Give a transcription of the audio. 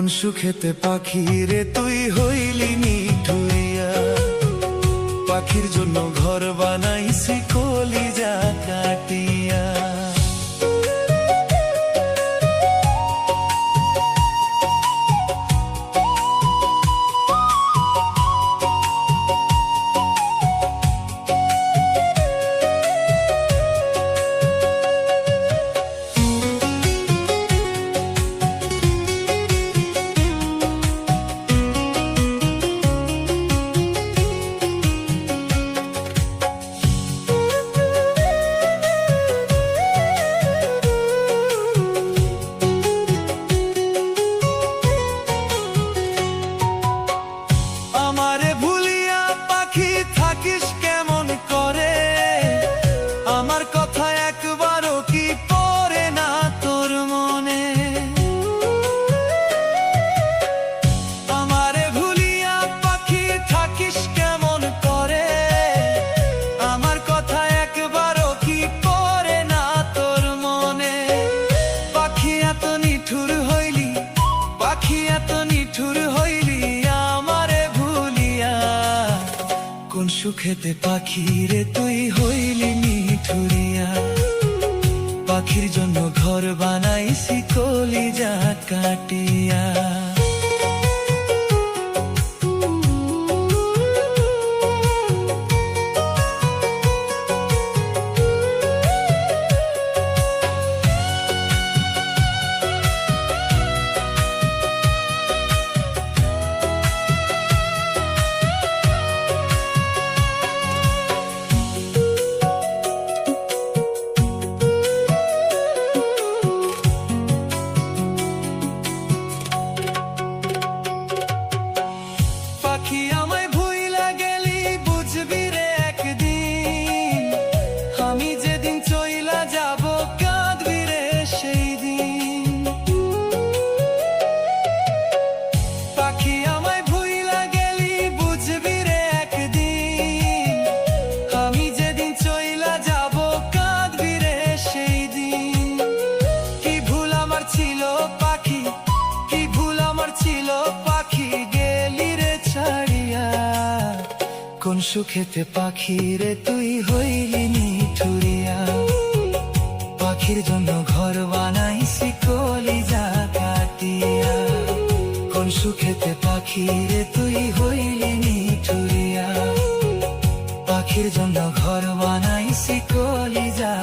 কোন সুখেতে পাখি রে তুই হইলি নিঠুরিয়া, পাখির জন্য ঘর বানাইছি কলিজা কাটিয়া। আমারে ভুলিয়া পাখি থাকিস কেমন করে, আমার কথা একবারও কি পড়ে না তোর মনে। আমারে ভুলিয়া পাখি থাকিস কেমন করে, আমার কথা একবারও কি পড়ে না তোর মনে। পাখি এত নিঠুর হইলি, পাখি এত নিঠুর হইলি কোন সুখেতে পাখি রে তুই হইলি নিঠুরিয়া, পাখির জন্য ঘর বানাইছি কলিজা কাটিয়া। পাখি আমায় ভুইলা গেলি বুঝবি রে একদিন, আমি যেদিন চইলা যাব কাঁদবি রে সেই দিন। পাখি আমায় ভুইলা গেলি বুঝবি রে একদিন, আমি যেদিন চইলা যাব কাঁদবি রে সেই দিন। কি ভুল আমার ছিল পাখি, কি ভুল আমার ছিল পাখি গেলি রে ছাড়িয়া। কোন সুখেতে পাখি রে তুই হইলি নিঠুরিয়া, পাখির জন্য ঘর বানাইছি কলিজা কাটিয়া। কোন সুখেতে পাখি রে তুই হইলি নিঠুরিয়া, পাখির জন্য ঘর বানাইছি কলিজা